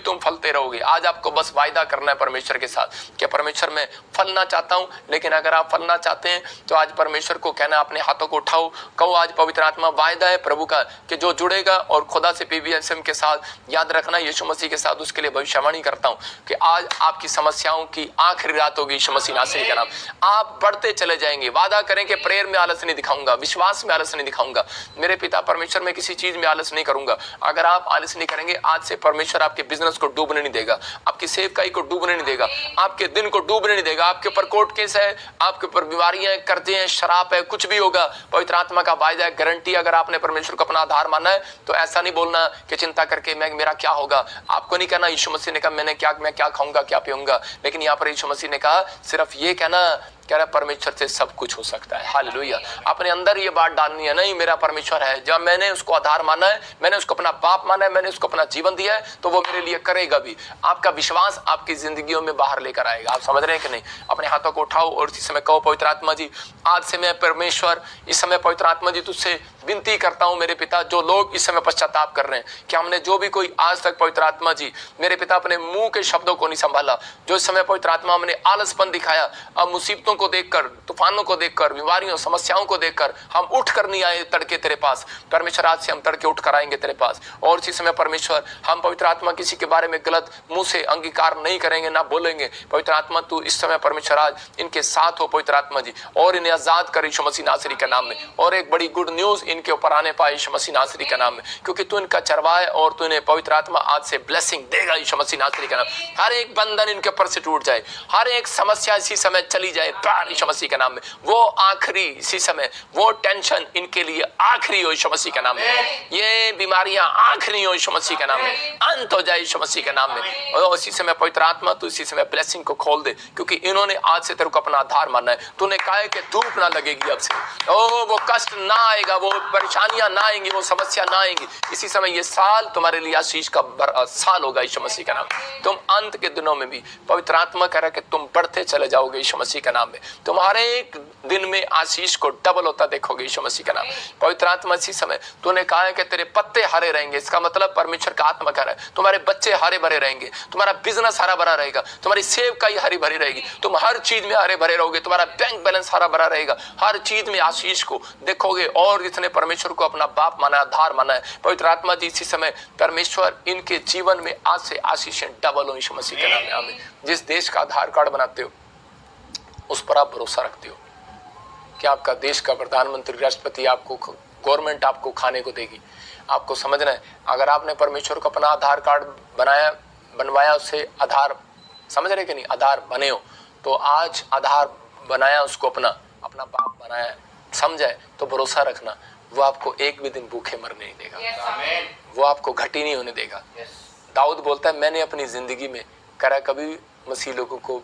तुम फलते रहोगे। आज आपको बस वायदा करना है परमेश्वर के साथ कि परमेश्वर मैं फलना चाहता हूं। लेकिन अगर आप फलना चाहते हैं तो आज परमेश्वर को कहना, अपने हाथों को उठाओ, कहो आज पवित्र आत्मा वायदा है प्रभु का कि जो जुड़ेगा और खुदा से पीवीएसएम के साथ, याद रखना यीशु मसीह के साथ, उसके लिए भविष्यवाणी करता हूं कि आज आपकी समस्याओं की आखिरी रात होगी यीशु मसीह नासरी का नाम। आप बढ़ते चले जाएंगे। वादा करें कि प्रेयर में आलस नहीं दिखाऊंगा, विश्वास में आलस नहीं दिखाऊंगा, मेरे पिता परमेश्वर में किसी चीज में आलस नहीं करूंगा। अगर आप आलस नहीं करेंगे, आज से परमेश्वर आपके बिजनेस को डूबने नहीं देगा, आपकी सेवकाई को डूबने नहीं देगा, आपके दिन को डूबने नहीं देगा। आपके ऊपर कोर्ट केस है, आपके ऊपर बीमारियां हैं, कर्जे हैं, शराब है, कुछ भी होगा, पवित्र आत्मा का वायदा है, गारंटी। अगर आपने परमेश्वर को अपना आधार माना है तो ऐसा नहीं बोलना कि चिंता करके मैं मेरा क्या होगा। आपको नहीं कहना यीशु मसीह ने कहा मैं क्या खाऊंगा, क्या पीऊंगा, लेकिन यहाँ पर यीशु मसीह ने कहा सिर्फ ये कहना, कह रहा परमेश्वर से सब कुछ हो सकता है। हालेलुया। अपने अंदर ये बात डालनी है, नहीं मेरा परमेश्वर है, जब मैंने उसको आधार माना है, मैंने उसको अपना बाप माना है, मैंने उसको अपना जीवन दिया है, तो वो मेरे लिए करेगा भी। आपका विश्वास आपकी जिंदगियों में बाहर लेकर आएगा। आप समझ रहे हैं कि नहीं? अपने हाथों को उठाओ और इसी समय कहो, पवित्र आत्मा जी आज से मैं परमेश्वर, इस समय पवित्र आत्मा जी तुझसे विनती करता हूं मेरे पिता, जो लोग इस समय पश्चाताप कर रहे हैं कि हमने जो भी कोई आज तक पवित्र आत्मा जी मेरे पिता अपने मुंह के शब्दों को नहीं संभाला, जो इस समय पवित्र आत्मा हमने आलसपन दिखाया, अब मुसीबतों को देखकर, तूफानों को देखकर, बीमारियों, समस्याओं को देखकर हम उठ कर नहीं आए तड़के तेरे पास। परमेश्वर आज से हम तड़के उठ कर आएंगे तेरे पास। और इसी समय परमेश्वर हम पवित्र आत्मा किसी के बारे में गलत मुंह से अंगीकार नहीं करेंगे, ना बोलेंगे। पवित्र आत्मा तू इस समय परमेश्वर आज इनके साथ हो पवित्र आत्मा जी, और इन्हें आजाद कर यीशु मसीह नासरी के नाम में। और एक बड़ी गुड न्यूज इनके ऊपर आने पाए यीशु मसीह नासरी के नाम में, क्योंकि तू इनका चरवाहा है और तू इन्हें पवित्र आत्मा आज से ब्लेसिंग देगा यीशु मसीह नासरी के नाम। हर एक बंधन इनके ऊपर से टूट जाए, हर एक समस्या इसी समय चली जाए यीशु मसीह के नाम में। वो आखिरी इसी समय, वो टेंशन इनके लिए आखिरी हो यीशु मसीह के नाम में। ये बीमारियां आखिरी हो यीशु मसीह के नाम में, अंत हो जाए यीशु मसीह के नाम में। और इसी समय पवित्र आत्मा तू इसी समय ब्लेसिंग को खोल दे, क्योंकि इन्होंने आज से तेरे को अपना आधार मानना है। तूने कहा है कि धूप ना लगेगी अब से, वो कष्ट ना आएगा, वो परेशानियां ना आएंगी, वो समस्या ना आएंगी। इसी समय ये साल तुम्हारे लिए आशीष का साल होगा यीशु मसीह का नाम। तुम अंत के दिनों में भी पवित्र आत्मा कह रहा है कि तुम बढ़ते चले जाओगे यीशु मसीह का नाम में। तुम्हारे एक दिन में आशीष को डबल होता देखोगे यीशु मसीह का नाम। पवित्र आत्मा इसी समय तूने कहा है कि तेरे पत्ते हरे रहेंगे, इसका मतलब परमेश्वर का आत्मा कह रहा है तुम्हारे बच्चे हरे भरे रहेंगे, तुम्हारा बिजनेस हरा भरा रहेगा, तुम्हारी सेवकाई हरी भरी रहेगी, तुम हर चीज में हरे भरे रहोगे, तुम्हारा बैंक बैलेंस हरा भरा रहेगा, हर चीज में आशीष को देखोगे। और जिसने परमेश्वर को अपना बाप माना, आधार माना है, पवित्र आत्मा जी इसी समय परमेश्वर इनके जीवन में आज से आशीषें डबल हो यीशु मसीह के नाम में। आमीन। जिस देश का आधार कार्ड बनाते हो उस पर आप भरोसा रखते हो कि आपका देश का प्रधानमंत्री, राष्ट्रपति, आपको गवर्नमेंट आपको खाने को देगी। आपको समझना है, अगर आपने परमेश्वर को अपना आधार कार्ड बनवाया, उससे आधार, समझ रहे कि नहीं, आधार बने हो, तो आज आधार बनाया, उसको अपना बाप बनाया, समझाए, तो भरोसा रखना वो आपको एक भी दिन भूखे मरने नहीं देगा। वो आपको घटी नहीं होने देगा। दाऊद बोलता है मैंने अपनी जिंदगी में करा कभी मसीह लोगों को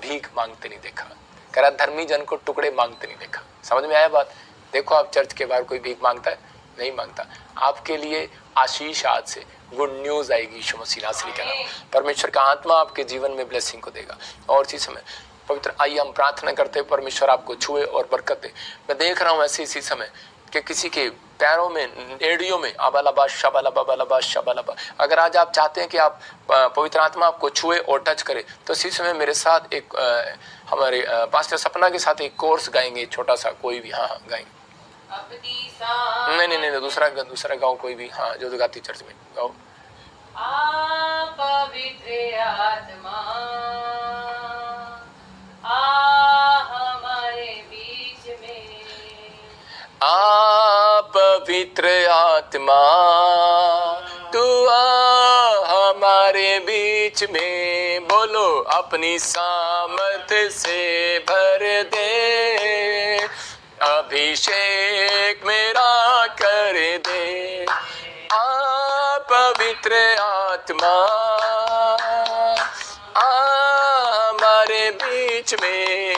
भीख मांगते नहीं देखा, करा धर्मी जन को टुकड़े मांगते नहीं देखा। समझ में आया बात? देखो आप चर्च के बाहर कोई भीख मांगता है? नहीं मांगता। आपके लिए आशीष आज से गुड न्यूज आएगी यीशु मसीह नासरी का नाम। परमेश्वर का आत्मा आपके जीवन में ब्लेसिंग को देगा। और इसी समय पवित्र आइए हम प्रार्थना करते हैं परमेश्वर आपको छुए और बरकत दे। मैं देख रहा हूँ ऐसे इसी समय कि किसी के पैरों में, एड़ियों में अबालबा शबालबा बलबा शबालबा, अगर आज आप चाहते हैं कि आप पवित्र आत्मा आपको छुए और टच करे, तो इसी समय मेरे साथ एक हमारे पास्टर सपना के साथ एक कोर्स गाएंगे, छोटा सा कोई भी। हाँ गाएंगे। नहीं दूसरा गाओ कोई भी। हाँ जो गाती चर्च में गाओ। पवित्र आत्मा हमारे बीच में, पवित्र आत्मा तू हमारे बीच में, बोलो अपनी सामर्थ से भर दे, अभिषेक मेरा कर दे। पवित्र आत्मा हमारे बीच में,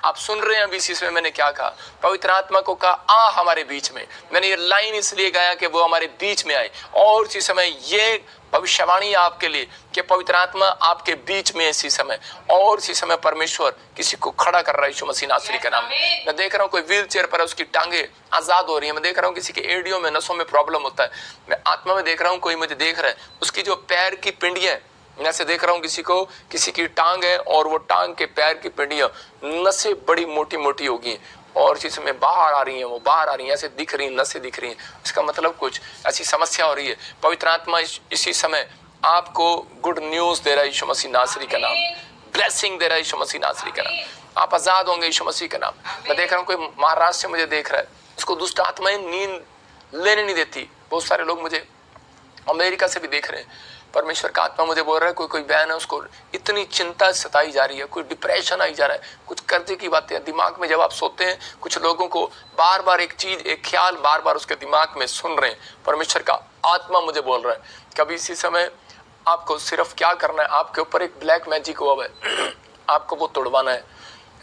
आप सुन रहे हैं अभी इसी समय मैंने क्या कहा, पवित्र आत्मा को कहा आ हमारे बीच में। मैंने ये लाइन इसलिए गाया कि वो हमारे बीच में आए, और इसी समय ये भविष्यवाणी आपके लिए कि पवित्र आत्मा आपके बीच में इसी समय, और इसी समय परमेश्वर किसी को खड़ा कर रहा है यीशु मसीह नासरी के नाम में। मैं देख रहा हूँ कोई व्हील चेयर पर है, उसकी टांगे आजाद हो रही है। मैं देख रहा हूँ किसी के एडियो में, नसों में प्रॉब्लम होता है। मैं आत्मा में देख रहा हूँ कोई मुझे देख रहा है, उसकी जो पैर की पिंडियां है, मैं ऐसे देख रहा हूँ किसी को, किसी की टांग है और वो टांग के पैर की पिंडियां नसें बड़ी मोटी मोटी होगी और इसी समय बाहर आ रही हैं, वो बाहर आ रही हैं, ऐसे दिख रही हैं, नसें दिख रही हैं। इसका मतलब कुछ ऐसी समस्या हो रही है। पवित्र आत्मा इसी समय आपको गुड न्यूज दे रहा है यीशु मसीह नासरी का नाम, ब्लेसिंग दे रहा है यीशु मसीह नासरी का नाम। आप आजाद होंगे यीशु मसीह का नाम। मैं देख रहा हूँ कोई महाराष्ट्र से मुझे देख रहा है, उसको दुष्ट आत्माएं नींद लेने नहीं देती। बहुत सारे लोग मुझे अमेरिका से भी देख रहे हैं। परमेश्वर का आत्मा मुझे बोल रहा है कोई बहन है, उसको इतनी चिंता सताई जा रही है, कोई डिप्रेशन आई जा रहा है, कुछ कर्जे की बातें दिमाग में। जब आप सोते हैं कुछ लोगों को बार बार एक चीज, एक ख्याल बार बार उसके दिमाग में सुन रहे हैं। परमेश्वर का आत्मा मुझे बोल रहा है कभी इसी समय आपको सिर्फ क्या करना है, आपके ऊपर एक ब्लैक मैजिक हुआ है, आपको वो तोड़वाना है।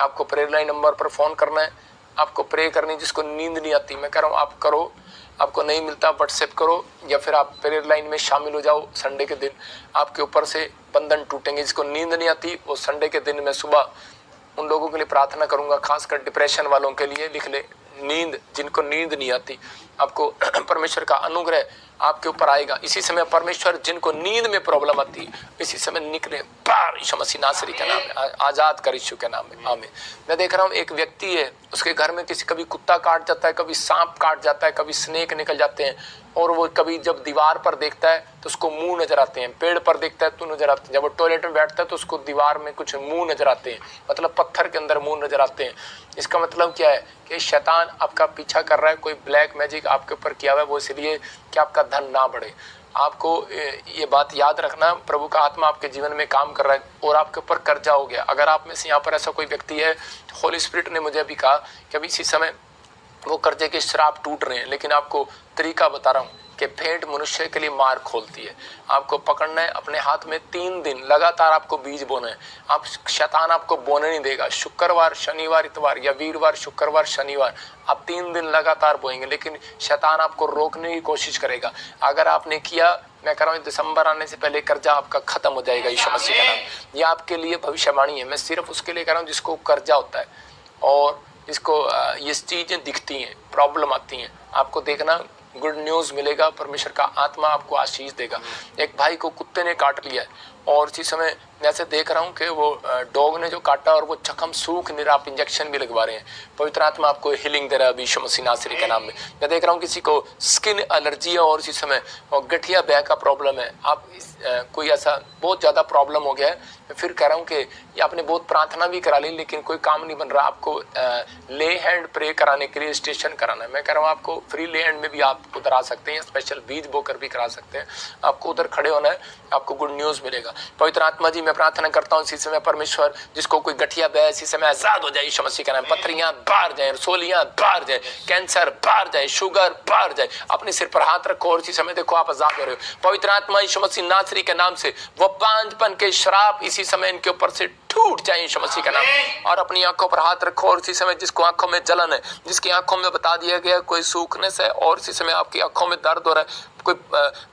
आपको प्रेयर लाइन नंबर पर फोन करना है, आपको प्रे करनी। जिसको नींद नहीं आती, मैं कह रहा हूँ आप करो, आपको नहीं मिलता व्हाट्सएप करो या फिर आप प्रेयर लाइन में शामिल हो जाओ। संडे के दिन आपके ऊपर से बंधन टूटेंगे। जिसको नींद नहीं आती वो संडे के दिन मैं सुबह उन लोगों के लिए प्रार्थना करूंगा, खासकर डिप्रेशन वालों के लिए। लिख ले, नींद, जिनको नींद नहीं आती, आपको परमेश्वर का अनुग्रह आपके ऊपर आएगा। इसी समय परमेश्वर जिनको नींद में प्रॉब्लम आती इसी समय निकले बाहर यीशु मसीह नासरी के नाम में, आजाद कर यीशु के नाम में, आमीन। मैं देख रहा हूँ एक व्यक्ति है, उसके घर में किसी कभी कुत्ता काट जाता है, कभी सांप काट जाता है, कभी स्नेक निकल जाते हैं, और वो कभी जब दीवार पर देखता है तो उसको मुंह नजर आते हैं, पेड़ पर देखता है तो नजर आते हैं, जब वो टॉयलेट में बैठता है तो उसको दीवार में कुछ मुंह नजर आते हैं, मतलब पत्थर के अंदर मुंह नजर आते हैं। इसका मतलब क्या है कि शैतान आपका पीछा कर रहा है, कोई ब्लैक मैजिक आपके ऊपर किया हुआ है, वो इसलिए कि आपका धन ना बढ़े। आपको ये बात याद रखना, प्रभु का आत्मा आपके जीवन में काम कर रहा है और आपके ऊपर कर्जा हो गया। अगर आप में से यहाँ पर ऐसा कोई व्यक्ति है, होली स्पिरिट ने मुझे अभी कहा कि अभी इसी समय वो कर्जे के श्राप टूट रहे हैं, लेकिन आपको तरीका बता रहा हूँ कि भेंट मनुष्य के लिए मार खोलती है। आपको पकड़ना है, अपने हाथ में 3 दिन लगातार आपको बीज बोना है। आप शैतान आपको बोने नहीं देगा। शुक्रवार, शनिवार, इतवार या वीरवार, शुक्रवार, शनिवार आप 3 दिन लगातार बोएंगे, लेकिन शैतान आपको रोकने की कोशिश करेगा। अगर आपने किया, मैं कह रहा हूँ दिसंबर आने से पहले कर्जा आपका खत्म हो जाएगा यीशु मसीह का नाम। ये आपके लिए भविष्यवाणी है। मैं सिर्फ उसके लिए कह रहा हूँ जिसको कर्जा होता है और जिसको ये चीजें दिखती हैं, प्रॉब्लम आती हैं। आपको देखना गुड न्यूज़ मिलेगा, परमेश्वर का आत्मा आपको आशीष देगा। एक भाई को कुत्ते ने काट लिया है और इसी समय मैं ऐसे देख रहा हूँ कि वो डॉग ने जो काटा और वो जख्म सूख नहीं रहा, आप इंजेक्शन भी लगवा रहे हैं। पवित्र आत्मा आपको हीलिंग दे रहा है यीशु मसीह नासरी के नाम में। मैं देख रहा हूँ किसी को स्किन एलर्जी है और इसी समय गठिया बैक का प्रॉब्लम है। आप कोई ऐसा बहुत ज़्यादा प्रॉब्लम हो गया है। मैं फिर कह रहा हूँ कि ये आपने बहुत प्रार्थना भी करा ली लेकिन कोई काम नहीं बन रहा। आपको ले हैंड प्रे कराने के लिए स्टेशन कराना है। मैं कह रहा हूँ आपको फ्री ले हैंड में भी आप उधर आ सकते हैं, स्पेशल बीज बोकर भी करा सकते हैं। आपको उधर खड़े होना है, आपको गुड न्यूज़ मिलेगा। पवित्र आत्मा जी मैं प्रार्थना करता हूँ इसी समय परमेश्वर जिसको कोई गठिया बह इसी समय आजाद हो जाए यीशु मसीह का नाम। पथरियां बाहर जाए, रसोलियां बाहर जाए, कैंसर बाहर जाए, शुगर बाहर जाए। अपने सिर पर हाथ रखो और इसी समय देखो आप आजाद हो रहे हो। पवित्र आत्मा यीशु मसीह नासरी के नाम से वो बांझपन के श्राप इसी समय इनके ऊपर से टूट जाए यीशु मसीह का नाम। और अपनी आंखों पर हाथ रखो और इसी समय जिसको आंखों में जलन है, जिसकी आंखों में बता दिया गया कोई सूखनेस है और इसी समय आपकी आंखों में दर्द हो रहा है,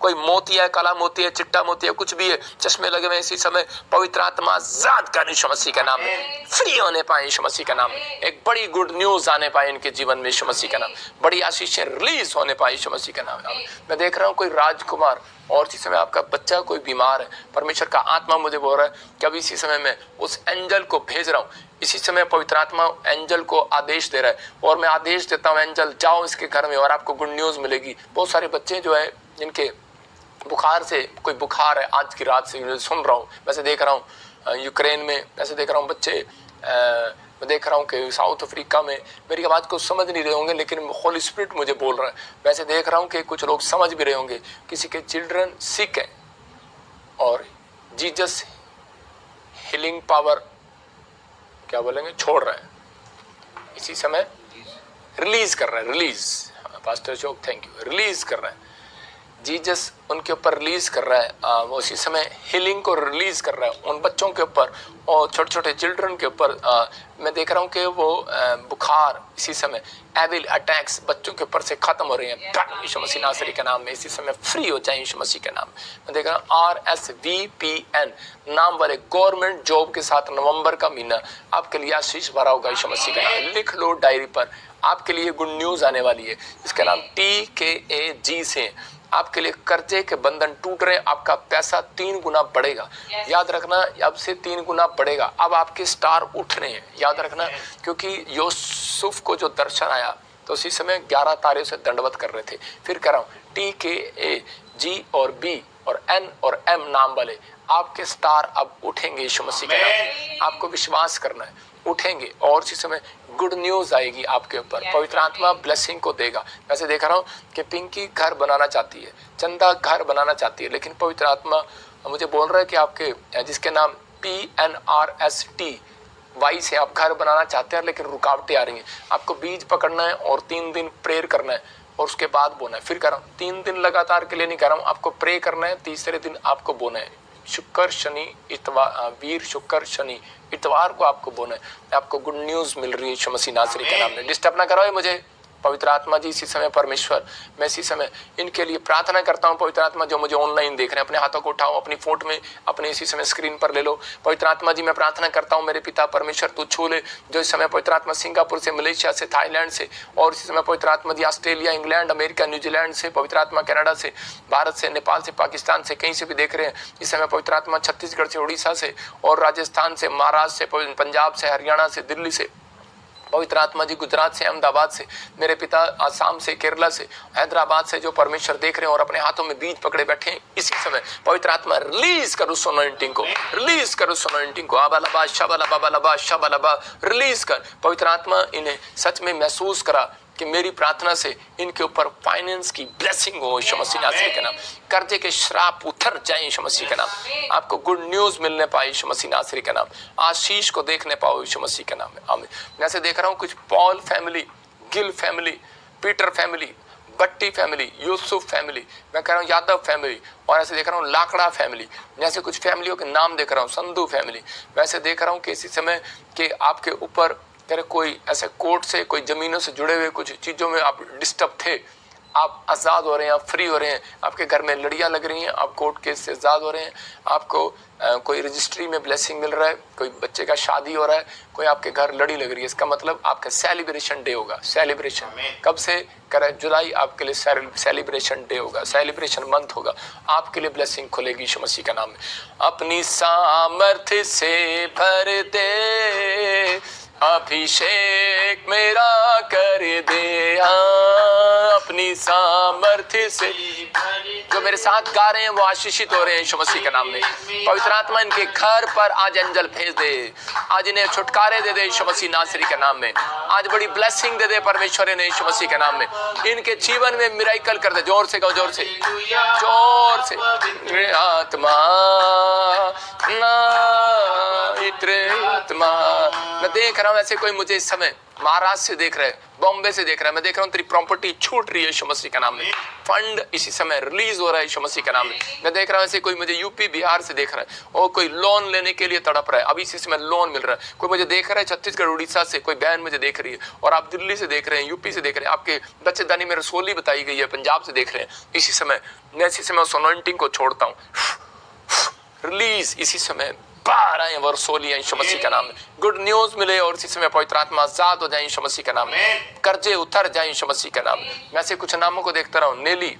कोई मोती है, काला मोती है, चिट्टा मोती है, कुछ भी है, चश्मे लगे हुए इसी समय पवित्र आत्मा आजाद कर यीशु मसीह का नाम में फ्री होने पाए यीशु मसीह का नाम। एक बड़ी गुड न्यूज आने पाए इनके जीवन में यीशु मसीह का नाम। बड़ी आशीषें रिलीज होने पाए यीशु मसीह का नाम। मैं देख रहा हूँ कोई राजकुमार और इसी समय आपका बच्चा कोई बीमार है। परमेश्वर का आत्मा मुझे बोल रहा है कि अभी इसी समय मैं उस एंजल को भेज रहा हूँ। इसी समय पवित्र आत्मा एंजल को आदेश दे रहा है और मैं आदेश देता हूँ एंजल जाओ इसके घर में और आपको गुड न्यूज मिलेगी। बहुत सारे बच्चे जो है जिनके बुखार से कोई बुखार है, आज की रात से सुन रहा हूँ, वैसे देख रहा हूँ यूक्रेन में, वैसे देख रहा हूँ बच्चे, मैं देख रहा हूँ कि साउथ अफ्रीका में। मेरी आवाज़ को समझ नहीं रहे होंगे लेकिन होली स्पिरिट मुझे बोल रहा है। वैसे देख रहा हूँ कि कुछ लोग समझ भी रहे होंगे, किसी के चिल्ड्रन सिक है और जीसस हीलिंग पावर क्या बोलेंगे छोड़ रहा है, इसी समय रिलीज कर रहा है। Release, pastor Chowk thank you, release कर रहा है। जीसस उनके ऊपर रिलीज कर रहा है, वो उसी समय हीलिंग को रिलीज कर रहा है उन बच्चों के ऊपर और छोटे छोटे चिल्ड्रन के ऊपर। मैं देख रहा हूँ कि वो बुखार इसी समय एविल अटैक्स बच्चों के ऊपर से खत्म हो रहे हैं यीशु मसीह नासरी के नाम में। इसी समय फ्री हो जाए यीशु मसीह के नाम में। मैं देख रहा हूँ RSVPN नाम वाले गवर्नमेंट जॉब के साथ नवंबर का महीना आपके लिए आशीष भरा होगा यीशु मसीह के नाम में। लिख लो डायरी पर, आपके लिए गुड न्यूज आने वाली है। इसका नाम TKAG से आपके लिए कर्जे के बंधन टूट रहे, आपका पैसा 3 गुना बढ़ेगा। याद रखना, अब से 3 गुना बढ़ेगा। अब आपके स्टार उठ रहे हैं, याद रखना, क्योंकि यूसुफ को जो दर्शन आया तो उसी समय 11 तारे से दंडवत कर रहे थे। फिर कह रहा हूँ TKAG और B और N और M नाम वाले आपके स्टार अब उठेंगे यीशु मसीह के नाम। आपको विश्वास करना है, उठेंगे और इसी समय गुड न्यूज आएगी आपके ऊपर। पवित्र आत्मा ब्लेसिंग को देगा। वैसे देख रहा हूँ कि पिंकी घर बनाना चाहती है, चंदा घर बनाना चाहती है, लेकिन पवित्र आत्मा मुझे बोल रहा है कि आपके जिसके नाम PNRST वाई से आप घर बनाना चाहते हैं, लेकिन रुकावटें आ रही हैं। आपको बीज पकड़ना है और 3 दिन प्रेयर करना है और उसके बाद बोना है। फिर कह रहा हूँ 3 दिन लगातार के लिए नहीं कह रहा हूँ, आपको प्रे करना है, तीसरे दिन आपको बोना है। शुक्र शनि इतवार, वीर शुक्र शनि इतवार को आपको बोना है। आपको गुड न्यूज मिल रही है यीशु मसीह नासरी के नाम में। डिस्टर्ब ना करो मुझे पवित्र आत्मा जी। इसी समय परमेश्वर, मैं इसी समय इनके लिए प्रार्थना करता हूँ। पवित्र आत्मा जो मुझे ऑनलाइन देख रहे हैं, अपने हाथों को उठाओ, अपनी फोट में अपने इसी समय स्क्रीन पर ले लो। पवित्र आत्मा जी मैं प्रार्थना करता हूँ, मेरे पिता परमेश्वर तू छू ले। जो इस समय पवित्र आत्मा सिंगापुर से, मलेशिया से, थाईलैंड से और इसी समय पवित्र आत्मा जी ऑस्ट्रेलिया, इंग्लैंड, अमेरिका, न्यूजीलैंड से, पवित्र आत्मा कनाडा से, भारत से, नेपाल से, पाकिस्तान से, कहीं से भी देख रहे हैं इस समय पवित्र आत्मा, छत्तीसगढ़ से, उड़ीसा से और राजस्थान से, महाराष्ट्र से, पंजाब से, हरियाणा से, दिल्ली से, पवित्र आत्मा जी गुजरात से, अहमदाबाद से, मेरे पिता आसाम से, केरला से, हैदराबाद से, जो परमेश्वर देख रहे हैं और अपने हाथों में बीज पकड़े बैठे हैं, इसी समय पवित्र आत्मा रिलीज कर उस अनॉइंटिंग को, रिलीज कर उस अनॉइंटिंग को। आबालबा शबलबा बलबा शबलबा, रिलीज कर पवित्र आत्मा। इन्हें सच में महसूस करा कि मेरी प्रार्थना से इनके ऊपर फाइनेंस की ब्लेसिंग हो यीशु मसीह नासरी के नाम। कर्जे के श्राप उतर जाए यीशु मसीह के नाम। आपको गुड न्यूज मिलने पाए यीशु मसीह नासरी के नाम। आशीष को देखने पाओ यीशु मसीह के नाम में। आमीन। मैं ऐसे देख रहा हूँ कुछ Paul family, Gill family, Peter family, Bhatti family, Yusuf family, मैं कह रहा हूँ यादव फैमिली, और ऐसे देख रहा हूँ लाकड़ा फैमिली। जैसे कुछ फैमिलियों के नाम देख रहा हूँ, संधू फैमिली। वैसे देख रहा हूँ कि इसी समय के आपके ऊपर कोई ऐसे कोर्ट से, कोई जमीनों से जुड़े हुए कुछ चीजों में आप डिस्टर्ब थे, आप आज़ाद हो रहे हैं, आप फ्री हो रहे हैं। आपके घर में लड़ियां लग रही हैं, आप कोर्ट केस से आज़ाद हो रहे हैं। आपको कोई रजिस्ट्री में ब्लेसिंग मिल रहा है, कोई बच्चे का शादी हो रहा है, कोई आपके घर लड़ी लग रही है। इसका मतलब आपका सेलिब्रेशन डे होगा। सेलिब्रेशन कब से कर, जुलाई आपके लिए सेलिब्रेशन डे होगा, सेलिब्रेशन मंथ होगा। आपके लिए ब्लेसिंग खुलेगी यीशु मसीह का नाम में। अपनी सामर्थ्य से भर दे, अभिषेक मेरा कर दे, अपनी सामर्थ्य से। जो मेरे साथ गा रहे हैं वो आशीषित हो रहे हैं यीशु मसीह के नाम में। पवित्र आत्मा इनके घर पर आज एंजल भेज दे, आज इन्हें छुटकारे दे दे यीशु मसीह नासरी के नाम में। आज बड़ी ब्लेसिंग दे दे परमेश्वर इन्हें यीशु मसीह के नाम में। इनके जीवन में मिराकल कर दे। जोर से गाओ, जोर से, जोर से। आत्मा ना इत्र आत्मा। मैं देख रहा हूँ ऐसे कोई मुझे इस समय महाराष्ट्र से देख रहे हैं, बॉम्बे से देख रहा है। मैं देख रहा हूँ तेरी प्रॉपर्टी छूट रही है यीशु मसीह के नाम में। फंड इसी समय रिलीज हो रहा है यीशु मसीह के नाम में। मैं देख रहा हूँ ऐसे कोई मुझे यूपी बिहार से देख रहा है और कोई लोन लेने के लिए तड़प रहा है, अभी इसी समय लोन मिल रहा है। कोई मुझे देख रहा है छत्तीसगढ़ उड़ीसा से, कोई बहन मुझे देख रही है, और आप दिल्ली से देख रहे हैं, यूपी से देख रहे हैं, आपके बच्चेदानी में रसोली बताई गई है, पंजाब से देख रहे हैं। इसी समय मैं इसी समय उस अनॉइंटिंग को छोड़ता हूँ, रिलीज इसी समय बाहर आए वर्सोलियां यीशु मसीह के नाम में। गुड न्यूज मिले और इसी समय पवित्र आत्मा आजाद हो जाए यीशु मसीह के नाम में। कर्जे उतर जाए यीशु मसीह के नाम में। मैं से कुछ नामों को देखता रहा हूँ, नेली,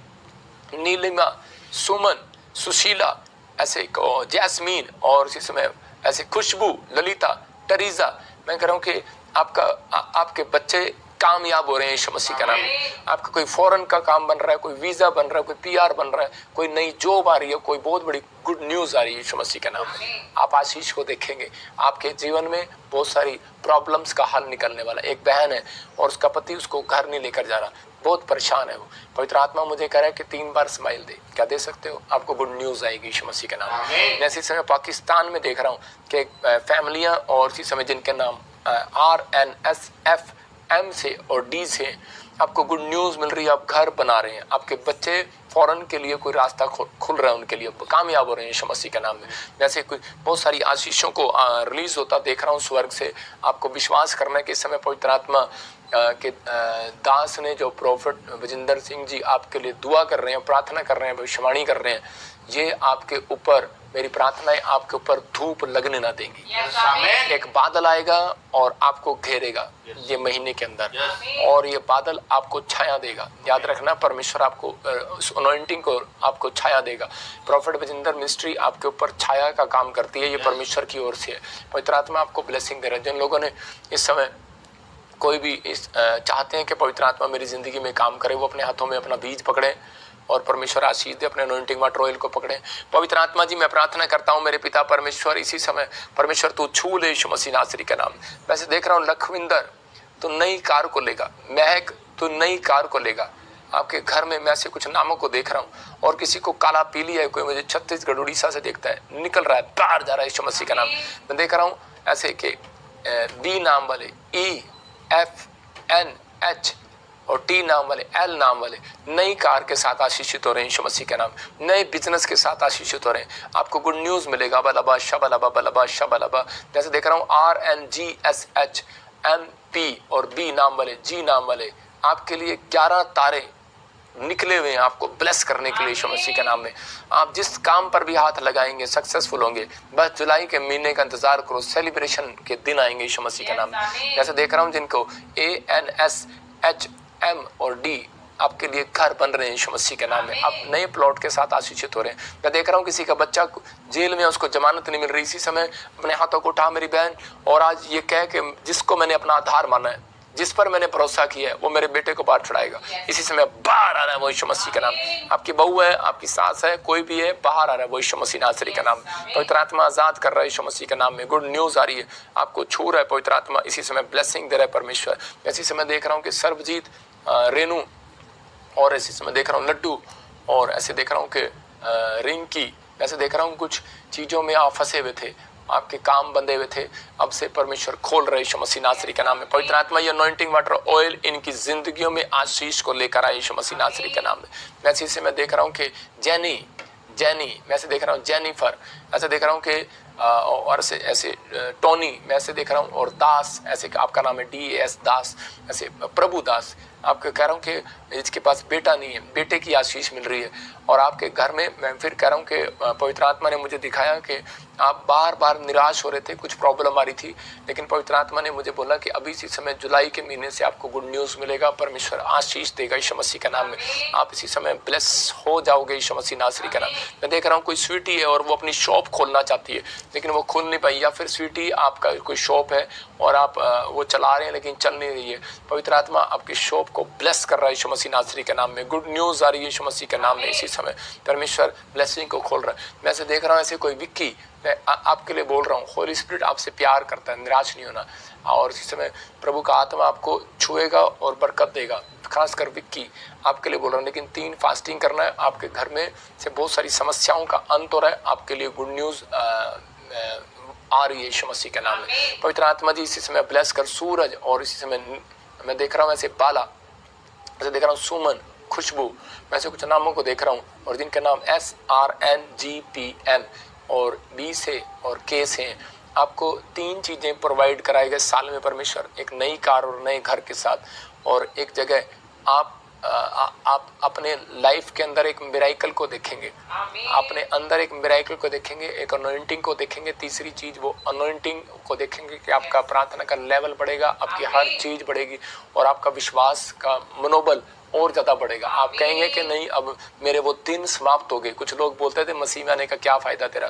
नीलिमा, सुमन, सुशीला, ऐसे जैस्मीन, और इसी समय ऐसे खुशबू, ललिता, टरीजा। मैं कह रहा हूँ कि आपके बच्चे कामयाब हो रहे हैं यीशु मसीह का नाम में। आपका कोई फॉरेन का काम बन रहा है, कोई वीजा बन रहा है, कोई PR बन रहा है, कोई नई जॉब आ रही है, कोई बहुत बड़ी गुड न्यूज आ रही है यीशु मसीह के नाम में। आप आशीष को देखेंगे। आपके जीवन में बहुत सारी प्रॉब्लम्स का हल निकलने वाला। एक बहन है और उसका पति उसको घर नहीं लेकर जा रहा, बहुत परेशान है वो। पवित्र आत्मा मुझे कह रहा है कि 3 बार स्माइल दे। क्या दे सकते हो? आपको गुड न्यूज आएगी यीशु मसीह के नाम में। जैसे इस समय पाकिस्तान में देख रहा हूँ कि फैमिलियां और इसी समय जिनके नाम RNSF M से और D से, आपको गुड न्यूज़ मिल रही है, आप घर बना रहे हैं, आपके बच्चे फॉरेन के लिए कोई रास्ता खुल रहा है, उनके लिए कामयाब हो रहे हैं यीशु मसीह के नाम में। वैसे कुछ बहुत सारी आशीषों को रिलीज होता देख रहा हूँ स्वर्ग से। आपको विश्वास करना है कि इस समय पवित्र आत्मा के दास ने, जो प्रोफेट विजेंद्र सिंह जी आपके लिए दुआ कर रहे हैं, प्रार्थना कर रहे हैं, भविष्यवाणी कर रहे हैं, ये आपके ऊपर, मेरी प्रार्थनाएं आपके ऊपर धूप लगने ना देंगी। एक बादल आएगा और आपको घेरेगा ये महीने के अंदर, और ये बादल आपको छाया देगा। याद रखना, परमेश्वर आपको उस अनॉइंटिंग को आपको छाया देगा। प्रोफेट विजेंद्र मिनिस्ट्री आपके ऊपर छाया का काम करती है, ये परमेश्वर की ओर से है। पवित्र आत्मा आपको ब्लेसिंग दे रहा है। जिन लोगों ने इस समय कोई भी चाहते हैं कि पवित्र आत्मा मेरी जिंदगी में काम करे, वो अपने हाथों में अपना बीज पकड़े और परमेश्वर आशीष दे, अपने अनॉइंटिंग वाटर ऑयल को पकड़े। पवित्र आत्मा जी, मैं प्रार्थना करता हूँ मेरे पिता परमेश्वर, इसी समय परमेश्वर तू छू ले यीशु मसीह नासरी का नाम। वैसे देख रहा हूँ लखविंदर, तू नई कार को लेगा। महक, तू नई कार को लेगा। आपके घर में मैं ऐसे कुछ नामों को देख रहा हूँ, और किसी को काला पीली है, कोई मुझे छत्तीसगढ़ उड़ीसा से देखता है, निकल रहा है, बाहर जा रहा है यीशु मसीह का नाम। मैं देख रहा हूँ ऐसे के बी नाम वाले, EFNH और T नाम वाले, L नाम वाले नई कार के साथ आशीषित हो रहे हैं यीशु मसीह के नाम। नए बिजनेस के साथ आशीषित हो रहे हैं। आपको गुड न्यूज़ मिलेगा। बलबा शबलबा बलबा शबलबा। जैसे देख रहा हूँ RNGSHMP और B नाम वाले, G नाम वाले, आपके लिए 11 तारे निकले हुए हैं आपको ब्लेस करने के लिए यीशु मसीह के नाम में। आप जिस काम पर भी हाथ लगाएंगे सक्सेसफुल होंगे। बस जुलाई के महीने का इंतजार करो, सेलिब्रेशन के दिन आएंगे यीशु मसीह के नाम में। जैसे देख रहा हूँ जिनको ANSHM और D आपके लिए घर बन रहे हैं यीशु मसीह के नाम में। आप नए प्लॉट के साथ आशीषित हो रहे हैं। मैं देख रहा हूँ किसी का बच्चा जेल में, उसको जमानत नहीं मिल रही। इसी समय अपने हाथों को उठा मेरी बहन, और आज ये कह के जिसको मैंने अपना आधार माना है, जिस पर मैंने भरोसा किया है, वो मेरे बेटे को बाहर छुड़ाएगा। इसी समय बाहर आ रहा है वो यीशु मसीह का नाम। आपकी बहू है, आपकी सास है, कोई भी है, बाहर आ रहा है वो यीशु मसीह नासरी का नाम। पवित्र आत्मा आजाद कर रहा है यीशु मसीह के नाम में। गुड न्यूज़ आ रही है, आपको छू रहा है पवित्र आत्मा। इसी समय ब्लेसिंग दे रहा है परमेश्वर। इसी समय देख रहा हूँ कि सर्वजीत, रेनू, और इसी समय देख रहा हूँ लड्डू, और ऐसे देख रहा हूँ कि रिंकी। ऐसे देख रहा हूँ कुछ चीज़ों में आप फंसे हुए थे, आपके काम बंधे हुए थे, अब से परमेश्वर खोल रहे यीशु मसीह नासरी के नाम में। पवित्र आत्मा ये अनॉइंटिंग वाटर ऑयल इनकी जिंदगियों में आशीष को लेकर आए यीशु मसीह नासरी के नाम में। मैं इसी से मैं देख रहा हूँ कि जैनी, मैं ऐसे देख रहा हूँ जेनिफर, ऐसे देख रहा हूँ कि और ऐसे टोनी, मैं ऐसे देख रहा हूँ, और दास, ऐसे आपका नाम है DAS दास, ऐसे प्रभु दास। आपको कह रहा हूँ कि इसके पास बेटा नहीं है, बेटे की आशीष मिल रही है। और आपके घर में मैं फिर कह रहा हूँ कि पवित्र आत्मा ने मुझे दिखाया कि आप बार बार निराश हो रहे थे, कुछ प्रॉब्लम आ रही थी, लेकिन पवित्र आत्मा ने मुझे बोला कि अभी इसी समय जुलाई के महीने से आपको गुड न्यूज़ मिलेगा, परमेश्वर आशीष देगा यीशु मसीह के नाम में। आप इसी समय ब्लेस हो जाओगे यीशु मसीह नासरी का नाम। मैं देख रहा हूँ कोई स्वीटी है और वो अपनी शॉप खोलना चाहती है, लेकिन वो खोल नहीं पाई। या फिर स्वीटी आपका कोई शॉप है और आप वो चला रहे हैं लेकिन चल नहीं रही है। पवित्र आत्मा आपकी शॉप को ब्लेस कर रहा है यीशु मसीह नासरी के नाम में। गुड न्यूज़ आ रही है यीशु मसीह के नाम में। इसी समय परमेश्वर ब्लेसिंग को खोल रहा है। मैं ऐसे देख रहा हूँ ऐसे कोई विक्की, मैं आपके लिए बोल रहा हूँ, होली स्पिरिट आपसे प्यार करता है, निराश नहीं होना। और इसी समय प्रभु का आत्मा आपको छुएगा और बरकत देगा। खासकर विक्की आपके लिए बोल रहा हूँ, लेकिन 3 फास्टिंग करना है। आपके घर में से बहुत सारी समस्याओं का अंत हो रहा है। आपके लिए गुड न्यूज़ आ रही है यीशु मसीह के नाम में। पवित्र आत्मा जी इसी समय ब्लेस कर सूरज, और इसी समय मैं देख रहा हूँ ऐसे बाला, ऐसे देख रहा हूँ सुमन, खुशबू, मैं ऐसे कुछ नामों को देख रहा हूँ, और जिनके नाम SRNGPM और B से और K से हैं। आपको 3 चीज़ें प्रोवाइड कराएगा साल में परमेश्वर, एक नई कार और नए घर के साथ। और एक जगह आप अपने लाइफ के अंदर एक मिराइकल को देखेंगे, अपने अंदर एक मिराइकल को देखेंगे, एक अनॉइंटिंग को देखेंगे। तीसरी चीज वो अनॉइंटिंग को देखेंगे कि आपका प्रार्थना का लेवल बढ़ेगा, आपकी हर चीज बढ़ेगी, और आपका विश्वास का मनोबल और ज्यादा बढ़ेगा। आप कहेंगे कि नहीं अब मेरे वो दिन समाप्त हो गए। कुछ लोग बोलते थे मसीह में आने का क्या फायदा तेरा,